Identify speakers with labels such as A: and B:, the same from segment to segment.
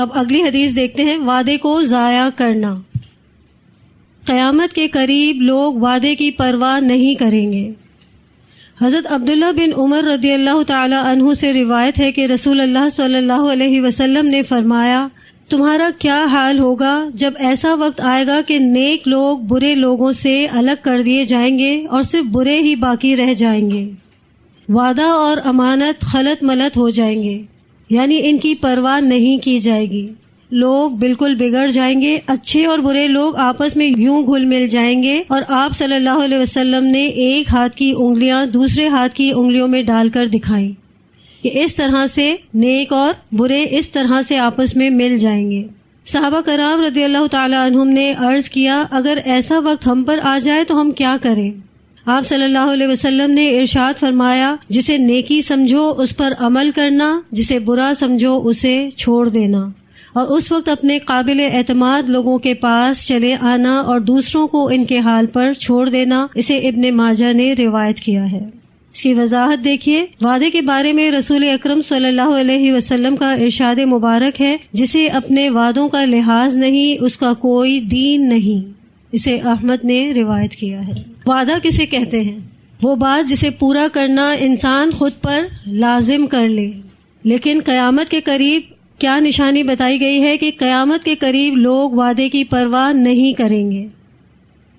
A: اب اگلی حدیث دیکھتے ہیں، وعدے کو ضائع کرنا۔ قیامت کے قریب لوگ وعدے کی پرواہ نہیں کریں گے۔ حضرت عبداللہ بن عمر رضی اللہ تعالی عنہ سے روایت ہے کہ رسول اللہ صلی اللہ علیہ وسلم نے فرمایا، تمہارا کیا حال ہوگا جب ایسا وقت آئے گا کہ نیک لوگ برے لوگوں سے الگ کر دیے جائیں گے اور صرف برے ہی باقی رہ جائیں گے، وعدہ اور امانت خلط ملط ہو جائیں گے، یعنی ان کی پرواہ نہیں کی جائے گی، لوگ بالکل بگڑ جائیں گے، اچھے اور برے لوگ آپس میں یوں گھل مل جائیں گے، اور آپ صلی اللہ علیہ وسلم نے ایک ہاتھ کی انگلیاں دوسرے ہاتھ کی انگلیوں میں ڈال کر دکھائیں کہ اس طرح سے نیک اور برے اس طرح سے آپس میں مل جائیں گے۔ صحابہ کرام رضی اللہ تعالی عنہم نے عرض کیا، اگر ایسا وقت ہم پر آ جائے تو ہم کیا کریں؟ آپ صلی اللہ علیہ وسلم نے ارشاد فرمایا، جسے نیکی سمجھو اس پر عمل کرنا، جسے برا سمجھو اسے چھوڑ دینا، اور اس وقت اپنے قابل اعتماد لوگوں کے پاس چلے آنا اور دوسروں کو ان کے حال پر چھوڑ دینا۔ اسے ابن ماجہ نے روایت کیا ہے۔ اس کی وضاحت دیکھیے، وعدے کے بارے میں رسول اکرم صلی اللہ علیہ وسلم کا ارشاد مبارک ہے، جسے اپنے وعدوں کا لحاظ نہیں اس کا کوئی دین نہیں۔ اسے احمد نے روایت کیا ہے۔ وعدہ کسے کہتے ہیں؟ وہ بات جسے پورا کرنا انسان خود پر لازم کر لے۔ لیکن قیامت کے قریب کیا نشانی بتائی گئی ہے کہ قیامت کے قریب لوگ وعدے کی پرواہ نہیں کریں گے۔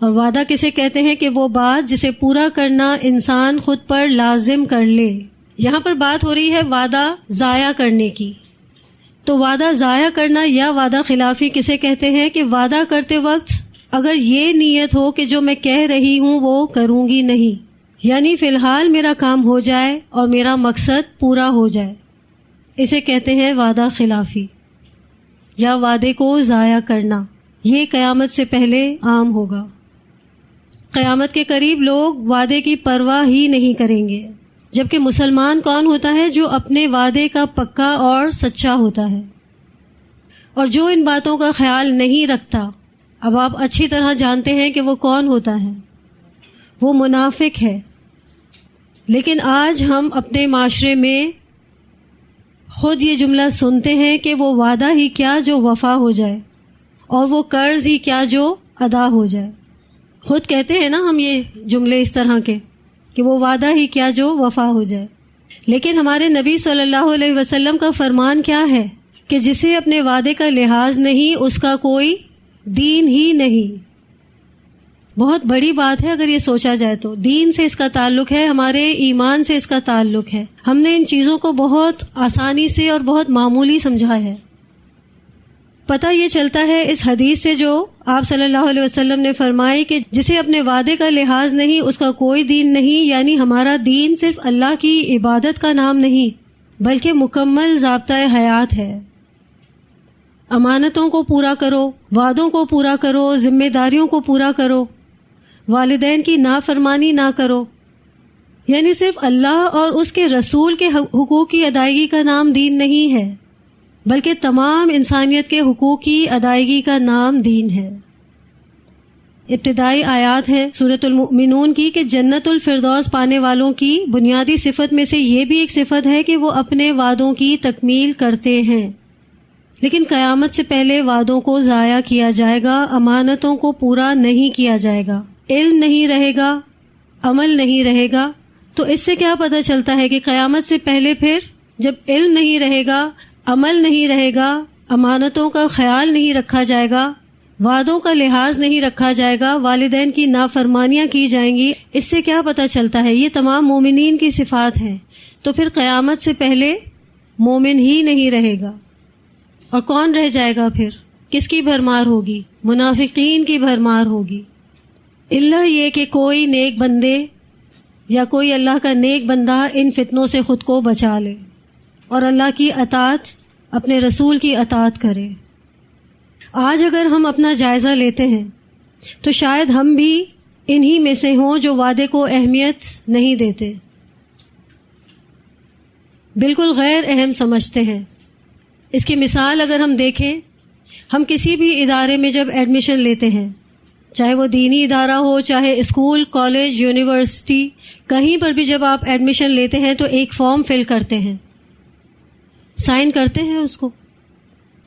A: اور وعدہ کسے کہتے ہیں؟ کہ وہ بات جسے پورا کرنا انسان خود پر لازم کر لے۔ یہاں پر بات ہو رہی ہے وعدہ ضائع کرنے کی۔ تو وعدہ ضائع کرنا یا وعدہ خلافی کسے کہتے ہیں؟ کہ وعدہ کرتے وقت اگر یہ نیت ہو کہ جو میں کہہ رہی ہوں وہ کروں گی نہیں، یعنی فی الحال میرا کام ہو جائے اور میرا مقصد پورا ہو جائے، اسے کہتے ہیں وعدہ خلافی یا وعدے کو ضائع کرنا۔ یہ قیامت سے پہلے عام ہوگا۔ قیامت کے قریب لوگ وعدے کی پرواہ ہی نہیں کریں گے، جبکہ مسلمان کون ہوتا ہے؟ جو اپنے وعدے کا پکا اور سچا ہوتا ہے، اور جو ان باتوں کا خیال نہیں رکھتا، اب آپ اچھی طرح جانتے ہیں کہ وہ کون ہوتا ہے، وہ منافق ہے۔ لیکن آج ہم اپنے معاشرے میں خود یہ جملہ سنتے ہیں کہ وہ وعدہ ہی کیا جو وفا ہو جائے، اور وہ قرض ہی کیا جو ادا ہو جائے۔ خود کہتے ہیں نا ہم یہ جملے اس طرح کے کہ وہ وعدہ ہی کیا جو وفا ہو جائے، لیکن ہمارے نبی صلی اللہ علیہ وسلم کا فرمان کیا ہے کہ جسے اپنے وعدے کا لحاظ نہیں اس کا کوئی دین ہی نہیں۔ بہت بڑی بات ہے اگر یہ سوچا جائے تو، دین سے اس کا تعلق ہے، ہمارے ایمان سے اس کا تعلق ہے۔ ہم نے ان چیزوں کو بہت آسانی سے اور بہت معمولی سمجھا ہے۔ پتہ یہ چلتا ہے اس حدیث سے جو آپ صلی اللہ علیہ وسلم نے فرمائی کہ جسے اپنے وعدے کا لحاظ نہیں اس کا کوئی دین نہیں، یعنی ہمارا دین صرف اللہ کی عبادت کا نام نہیں بلکہ مکمل ضابطۂ حیات ہے۔ امانتوں کو پورا کرو، وعدوں کو پورا کرو، ذمہ داریوں کو پورا کرو، والدین کی نافرمانی نہ کرو، یعنی صرف اللہ اور اس کے رسول کے حقوق کی ادائیگی کا نام دین نہیں ہے بلکہ تمام انسانیت کے حقوق کی ادائیگی کا نام دین ہے۔ ابتدائی آیات ہے سورۃ المؤمنون کی کہ جنت الفردوس پانے والوں کی بنیادی صفت میں سے یہ بھی ایک صفت ہے کہ وہ اپنے وعدوں کی تکمیل کرتے ہیں۔ لیکن قیامت سے پہلے وعدوں کو ضائع کیا جائے گا، امانتوں کو پورا نہیں کیا جائے گا، علم نہیں رہے گا، عمل نہیں رہے گا۔ تو اس سے کیا پتہ چلتا ہے کہ قیامت سے پہلے پھر جب علم نہیں رہے گا، عمل نہیں رہے گا، امانتوں کا خیال نہیں رکھا جائے گا، وعدوں کا لحاظ نہیں رکھا جائے گا، والدین کی نافرمانیاں کی جائیں گی، اس سے کیا پتہ چلتا ہے یہ تمام مومنین کی صفات ہیں۔ تو پھر قیامت سے پہلے مومن ہی نہیں رہے گا، اور کون رہ جائے گا پھر؟ کس کی بھرمار ہوگی؟ منافقین کی بھرمار ہوگی۔ اللہ یہ کہ کوئی نیک بندے یا کوئی اللہ کا نیک بندہ ان فتنوں سے خود کو بچا لے اور اللہ کی اطاعت، اپنے رسول کی اطاعت کرے۔ آج اگر ہم اپنا جائزہ لیتے ہیں تو شاید ہم بھی انہی میں سے ہوں جو وعدے کو اہمیت نہیں دیتے، بالکل غیر اہم سمجھتے ہیں۔ اس کی مثال اگر ہم دیکھیں، ہم کسی بھی ادارے میں جب ایڈمیشن لیتے ہیں، چاہے وہ دینی ادارہ ہو، چاہے اسکول، کالج، یونیورسٹی، کہیں پر بھی جب آپ ایڈمیشن لیتے ہیں تو ایک فارم فل کرتے ہیں، سائن کرتے ہیں اس کو،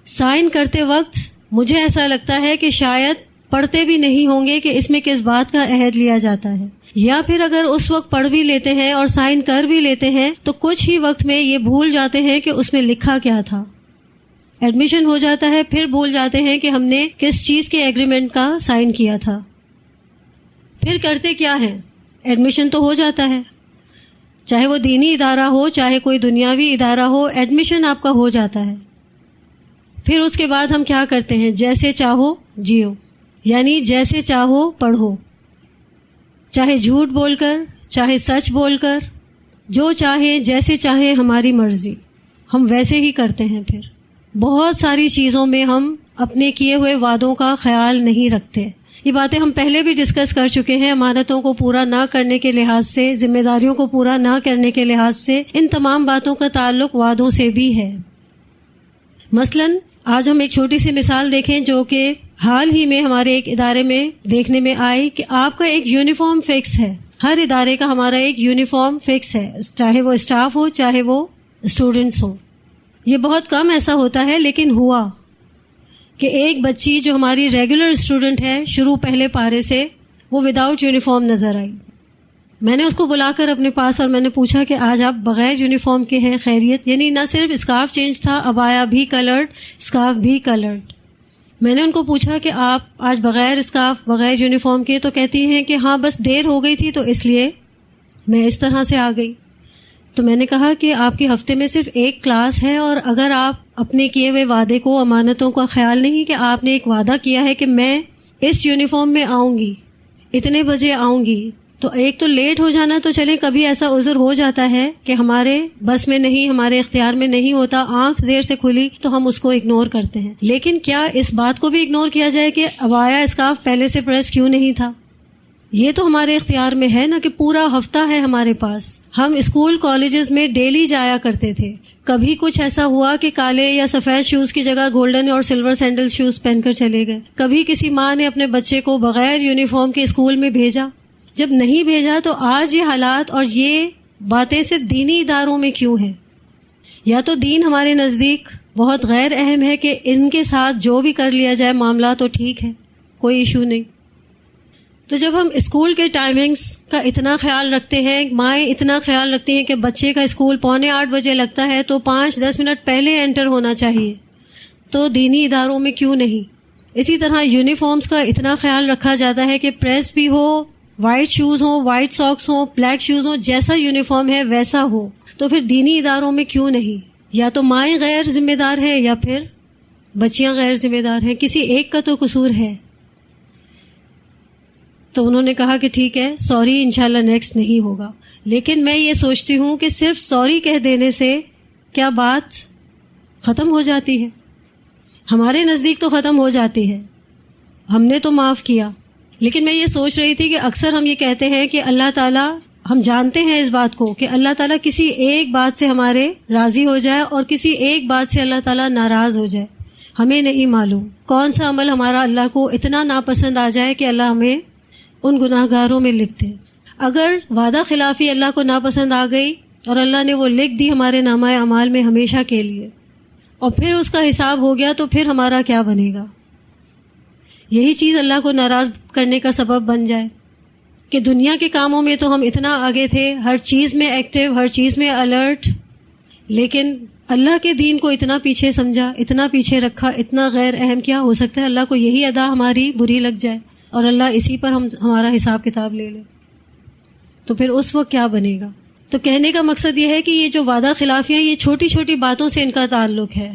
A: سائن کرتے وقت مجھے ایسا لگتا ہے کہ شاید پڑھتے بھی نہیں ہوں گے کہ اس میں کس بات کا عہد لیا جاتا ہے، یا پھر اگر اس وقت پڑھ بھی لیتے ہیں اور سائن کر بھی لیتے ہیں تو کچھ ہی وقت میں یہ بھول جاتے ہیں کہ اس میں لکھا کیا تھا. ایڈمیشن ہو جاتا ہے، پھر بھول جاتے ہیں کہ ہم نے کس چیز کے ایگریمنٹ کا سائن کیا تھا. پھر کرتے کیا ہیں؟ ایڈمیشن تو ہو جاتا ہے، چاہے وہ دینی ادارہ ہو چاہے کوئی دنیاوی ادارہ ہو، ایڈمیشن آپ کا ہو جاتا ہے. پھر اس کے بعد ہم کیا کرتے ہیں؟ جیسے چاہو جیو، یعنی جیسے چاہو پڑھو، چاہے جھوٹ بول کر چاہے سچ بول کر، جو چاہیں جیسے چاہیں، ہماری مرضی، ہم ویسے ہی کرتے ہیں. پھر بہت ساری چیزوں میں ہم اپنے کیے ہوئے وعدوں کا خیال نہیں رکھتے. یہ باتیں ہم پہلے بھی ڈسکس کر چکے ہیں. امانتوں کو پورا نہ کرنے کے لحاظ سے، ذمہ داریوں کو پورا نہ کرنے کے لحاظ سے، ان تمام باتوں کا تعلق وعدوں سے بھی ہے. مثلاً آج ہم ایک چھوٹی سی مثال دیکھیں جو کہ حال ہی میں ہمارے ایک ادارے میں دیکھنے میں آئی کہ آپ کا ایک یونیفارم فکس ہے. ہر ادارے کا ہمارا ایک یونیفارم فکس ہے، چاہے وہ اسٹاف ہو چاہے وہ اسٹوڈنٹس ہوں. یہ بہت کم ایسا ہوتا ہے، لیکن ہوا کہ ایک بچی جو ہماری ریگولر اسٹوڈنٹ ہے شروع پہلے پارے سے، وہ وداؤٹ یونیفارم نظر آئی. میں نے اس کو بلا کر اپنے پاس اور میں نے پوچھا کہ آج آپ بغیر یونیفارم کے ہیں، خیریت؟ یعنی نہ صرف اسکارف چینج تھا، ابایا بھی کلرڈ، اسکارف بھی کلرڈ. میں نے ان کو پوچھا کہ آپ آج بغیر اسکارف بغیر یونیفارم کے؟ تو کہتی ہیں کہ ہاں بس دیر ہو گئی تھی تو اس لیے میں اس طرح سے آ گئی. تو میں نے کہا کہ آپ کے ہفتے میں صرف ایک کلاس ہے، اور اگر آپ اپنے کیے ہوئے وعدے کو، امانتوں کا خیال نہیں کہ آپ نے ایک وعدہ کیا ہے کہ میں اس یونیفارم میں آؤں گی، اتنے بجے آؤں گی، تو ایک تو لیٹ ہو جانا تو چلیں، کبھی ایسا عذر ہو جاتا ہے کہ ہمارے بس میں نہیں، ہمارے اختیار میں نہیں ہوتا، آنکھ دیر سے کھلی تو ہم اس کو اگنور کرتے ہیں. لیکن کیا اس بات کو بھی اگنور کیا جائے کہ ابایا اسکارف پہلے سے پریس کیوں نہیں تھا؟ یہ تو ہمارے اختیار میں ہے نا کہ پورا ہفتہ ہے ہمارے پاس. ہم اسکول کالجز میں ڈیلی جایا کرتے تھے. کبھی کچھ ایسا ہوا کہ کالے یا سفید شوز کی جگہ گولڈن اور سلور سینڈل شوز پہن کر چلے گئے. کبھی کسی ماں نے اپنے بچے کو بغیر یونیفارم کے اسکول میں بھیجا. جب نہیں بھیجا تو آج یہ حالات اور یہ باتیں صرف دینی اداروں میں کیوں ہیں؟ یا تو دین ہمارے نزدیک بہت غیر اہم ہے کہ ان کے ساتھ جو بھی کر لیا جائے معاملہ تو ٹھیک ہے، کوئی ایشو نہیں. تو جب ہم اسکول کے ٹائمنگز کا اتنا خیال رکھتے ہیں، مائیں اتنا خیال رکھتی ہیں کہ بچے کا اسکول 7:45 بجے لگتا ہے تو 5-10 منٹ پہلے انٹر ہونا چاہیے، تو دینی اداروں میں کیوں نہیں؟ اسی طرح یونیفارمز کا اتنا خیال رکھا جاتا ہے کہ پریس بھی ہو، وائٹ شوز ہوں، وائٹ ساکس ہوں، بلیک شوز ہوں، جیسا یونیفارم ہے ویسا ہو. تو پھر دینی اداروں میں کیوں نہیں؟ یا تو مائیں غیر ذمہ دار ہیں یا پھر بچیاں غیر ذمہ دار ہیں، کسی ایک کا تو قصور ہے. تو انہوں نے کہا کہ ٹھیک ہے، سوری، انشاءاللہ نیکسٹ نہیں ہوگا. لیکن میں یہ سوچتی ہوں کہ صرف سوری کہہ دینے سے کیا بات ختم ہو جاتی ہے؟ ہمارے نزدیک تو ختم ہو جاتی ہے، ہم نے تو معاف کیا. لیکن میں یہ سوچ رہی تھی کہ اکثر ہم یہ کہتے ہیں کہ اللہ تعالیٰ، ہم جانتے ہیں اس بات کو کہ اللہ تعالیٰ کسی ایک بات سے ہمارے راضی ہو جائے اور کسی ایک بات سے اللہ تعالیٰ ناراض ہو جائے. ہمیں نہیں معلوم کون سا عمل ہمارا اللہ کو اتنا ناپسند آ جائے کہ اللہ ہمیں ان گناہ گاروں میں لکھ دے. اگر وعدہ خلافی اللہ کو ناپسند آ گئی اور اللہ نے وہ لکھ دی ہمارے نامہ اعمال میں ہمیشہ کے لیے، اور پھر اس کا حساب ہو گیا، تو پھر ہمارا کیا بنے گا؟ یہی چیز اللہ کو ناراض کرنے کا سبب بن جائے کہ دنیا کے کاموں میں تو ہم اتنا آگے تھے، ہر چیز میں ایکٹیو، ہر چیز میں الرٹ، لیکن اللہ کے دین کو اتنا پیچھے سمجھا، اتنا پیچھے رکھا، اتنا غیر اہم. کیا ہو سکتا ہے اللہ کو یہی ادا ہماری بری لگ جائے اور اللہ اسی پر ہمارا حساب کتاب لے لے؟ تو پھر اس وقت کیا بنے گا؟ تو کہنے کا مقصد یہ ہے کہ یہ جو وعدہ خلافیاں، یہ چھوٹی چھوٹی باتوں سے ان کا تعلق ہے.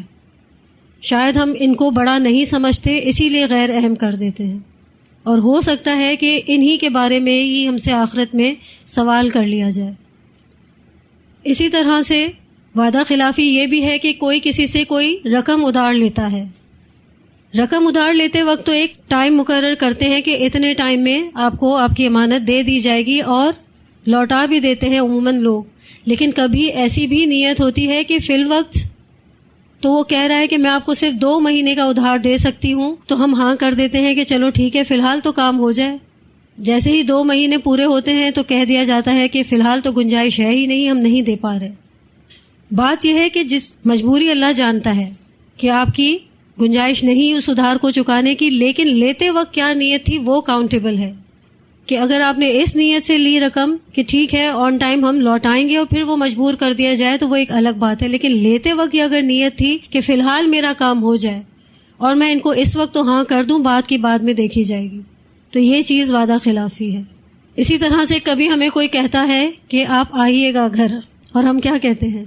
A: شاید ہم ان کو بڑا نہیں سمجھتے، اسی لیے غیر اہم کر دیتے ہیں، اور ہو سکتا ہے کہ انہی کے بارے میں ہی ہم سے آخرت میں سوال کر لیا جائے. اسی طرح سے وعدہ خلافی یہ بھی ہے کہ کوئی کسی سے کوئی رقم ادھار لیتا ہے. رقم ادھار لیتے وقت تو ایک ٹائم مقرر کرتے ہیں کہ اتنے ٹائم میں آپ کو آپ کی امانت دے دی جائے گی، اور لوٹا بھی دیتے ہیں عموماً لوگ. لیکن کبھی ایسی بھی نیت ہوتی ہے کہ فی الوقت تو وہ کہہ رہا ہے کہ میں آپ کو صرف 2 مہینے کا ادھار دے سکتی ہوں، تو ہم ہاں کر دیتے ہیں کہ چلو ٹھیک ہے، فی الحال تو کام ہو جائے. جیسے ہی 2 مہینے پورے ہوتے ہیں تو کہہ دیا جاتا ہے کہ فی الحال تو گنجائش ہے ہی نہیں، ہم نہیں دے پا رہے. بات یہ ہے کہ جس مجبوری اللہ جانتا ہے کہ آپ کی گنجائش نہیں اس ادھار کو چکانے کی، لیکن لیتے وقت کیا نیت تھی وہ کاؤنٹیبل ہے. کہ اگر آپ نے اس نیت سے لی رقم کہ ٹھیک ہے آن ٹائم ہم لوٹائیں گے اور پھر وہ مجبور کر دیا جائے تو وہ ایک الگ بات ہے، لیکن لیتے وقت یہ اگر نیت تھی کہ فی الحال میرا کام ہو جائے اور میں ان کو اس وقت تو ہاں کر دوں، بات کی بعد میں دیکھی جائے گی، تو یہ چیز وعدہ خلافی ہے. اسی طرح سے کبھی ہمیں کوئی کہتا ہے کہ آپ آئیے گا گھر، اور ہم کیا کہتے ہیں؟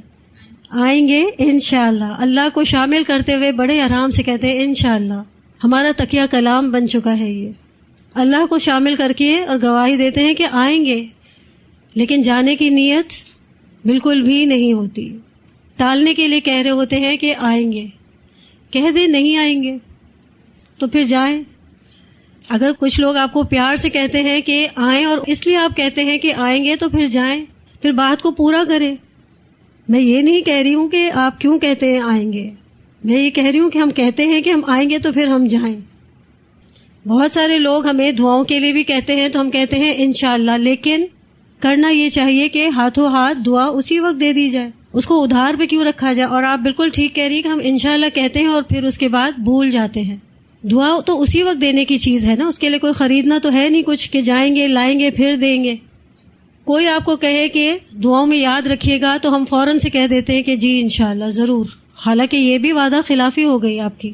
A: آئیں گے انشاءاللہ. اللہ کو شامل کرتے ہوئے بڑے آرام سے کہتے ہیں انشاءاللہ. ہمارا تکیہ کلام بن چکا ہے یہ. اللہ کو شامل کر کے اور گواہی دیتے ہیں کہ آئیں گے، لیکن جانے کی نیت بالکل بھی نہیں ہوتی. ٹالنے کے لیے کہہ رہے ہوتے ہیں کہ آئیں گے، کہہ دیں نہیں آئیں گے تو پھر جائیں. اگر کچھ لوگ آپ کو پیار سے کہتے ہیں کہ آئیں اور اس لیے آپ کہتے ہیں کہ آئیں گے تو پھر جائیں، پھر بات کو پورا کریں. میں یہ نہیں کہہ رہی ہوں کہ آپ کیوں کہتے ہیں آئیں گے، میں یہ کہہ رہی ہوں کہ ہم کہتے ہیں کہ ہم آئیں گے تو پھر ہم جائیں. بہت سارے لوگ ہمیں دعاؤں کے لیے بھی کہتے ہیں تو ہم کہتے ہیں انشاءاللہ، لیکن کرنا یہ چاہیے کہ ہاتھوں ہاتھ دعا اسی وقت دے دی جائے، اس کو ادھار پہ کیوں رکھا جائے. اور آپ بالکل ٹھیک کہہ رہی ہیں کہ ہم انشاءاللہ کہتے ہیں اور پھر اس کے بعد بھول جاتے ہیں. دعا تو اسی وقت دینے کی چیز ہے نا، اس کے لیے کوئی خریدنا تو ہے نہیں کچھ کہ جائیں گے لائیں گے پھر دیں گے. کوئی آپ کو کہے کہ دعاؤں میں یاد رکھیے گا تو ہم فوراً سے کہہ دیتے ہیں کہ جی انشاءاللہ ضرور، حالانکہ یہ بھی وعدہ خلافی ہو گئی آپ کی.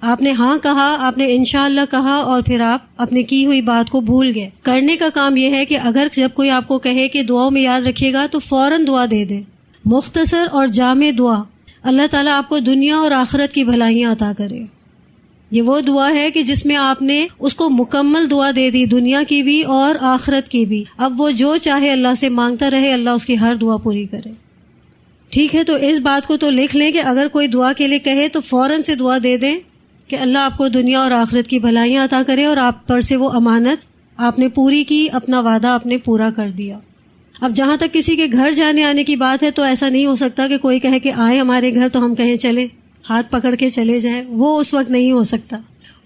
A: آپ نے ہاں کہا، آپ نے انشاءاللہ کہا اور پھر آپ اپنے کی ہوئی بات کو بھول گئے. کرنے کا کام یہ ہے کہ اگر جب کوئی آپ کو کہے کہ دعاؤں میں یاد رکھیے گا تو فوراً دعا دے دیں. مختصر اور جامع دعا. اللہ تعالیٰ آپ کو دنیا اور آخرت کی بھلائیاں عطا کرے. یہ وہ دعا ہے کہ جس میں آپ نے اس کو مکمل دعا دے دی، دنیا کی بھی اور آخرت کی بھی. اب وہ جو چاہے اللہ سے مانگتا رہے، اللہ اس کی ہر دعا پوری کرے. ٹھیک ہے، تو اس بات کو تو لکھ لیں کہ اگر کوئی دعا کے لیے کہے تو فوراً سے دعا دے دیں کہ اللہ آپ کو دنیا اور آخرت کی بھلائیاں عطا کرے اور آپ پر سے وہ امانت آپ نے پوری کی، اپنا وعدہ آپ نے پورا کر دیا. اب جہاں تک کسی کے گھر جانے آنے کی بات ہے تو ایسا نہیں ہو سکتا کہ کوئی کہے کہ آئیں ہمارے گھر تو ہم کہیں چلیں، ہاتھ پکڑ کے چلے جائیں، وہ اس وقت نہیں ہو سکتا.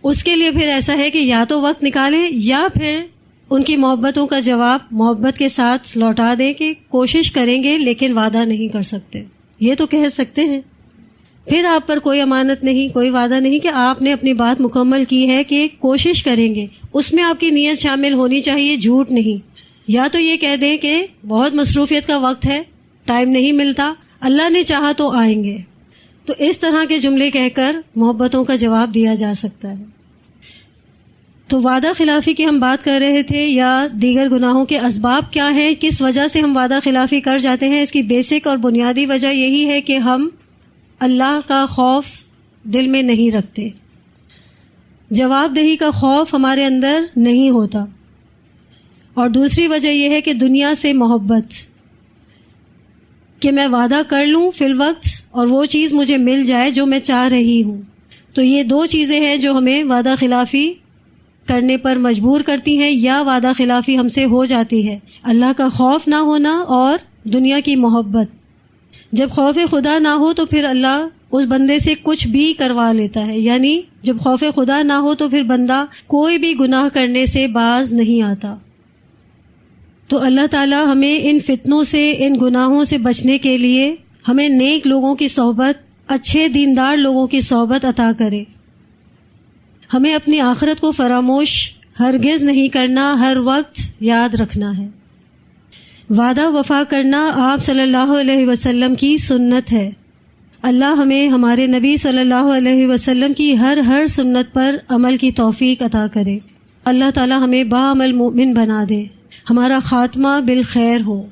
A: اس کے لیے پھر ایسا ہے کہ یا تو وقت نکالیں یا پھر ان کی محبتوں کا جواب محبت کے ساتھ لوٹا دیں کہ کوشش کریں گے لیکن وعدہ نہیں کر سکتے. یہ تو کہہ سکتے ہیں. پھر آپ پر کوئی امانت نہیں، کوئی وعدہ نہیں کہ آپ نے اپنی بات مکمل کی ہے کہ کوشش کریں گے. اس میں آپ کی نیت شامل ہونی چاہیے، جھوٹ نہیں. یا تو یہ کہہ دیں کہ بہت مصروفیت کا وقت ہے، ٹائم نہیں ملتا، اللہ نے چاہا تو آئیں گے. تو اس طرح کے جملے کہہ کر محبتوں کا جواب دیا جا سکتا ہے. تو وعدہ خلافی کی ہم بات کر رہے تھے، یا دیگر گناہوں کے اسباب کیا ہیں، کس وجہ سے ہم وعدہ خلافی کر جاتے ہیں. اس کی بیسک اور بنیادی وجہ یہی ہے کہ ہم اللہ کا خوف دل میں نہیں رکھتے، جواب دہی کا خوف ہمارے اندر نہیں ہوتا. اور دوسری وجہ یہ ہے کہ دنیا سے محبت، کہ میں وعدہ کر لوں فی الوقت اور وہ چیز مجھے مل جائے جو میں چاہ رہی ہوں. تو یہ دو چیزیں ہیں جو ہمیں وعدہ خلافی کرنے پر مجبور کرتی ہیں یا وعدہ خلافی ہم سے ہو جاتی ہے. اللہ کا خوف نہ ہونا اور دنیا کی محبت. جب خوف خدا نہ ہو تو پھر اللہ اس بندے سے کچھ بھی کروا لیتا ہے. یعنی جب خوف خدا نہ ہو تو پھر بندہ کوئی بھی گناہ کرنے سے باز نہیں آتا. تو اللہ تعالیٰ ہمیں ان فتنوں سے، ان گناہوں سے بچنے کے لیے ہمیں نیک لوگوں کی صحبت، اچھے دیندار لوگوں کی صحبت عطا کرے. ہمیں اپنی آخرت کو فراموش ہرگز نہیں کرنا، ہر وقت یاد رکھنا ہے. وعدہ وفا کرنا آپ صلی اللہ علیہ وسلم کی سنت ہے. اللہ ہمیں ہمارے نبی صلی اللہ علیہ وسلم کی ہر سنت پر عمل کی توفیق عطا کرے. اللہ تعالی ہمیں باعمل مومن بنا دے. ہمارا خاتمہ بالخیر ہو.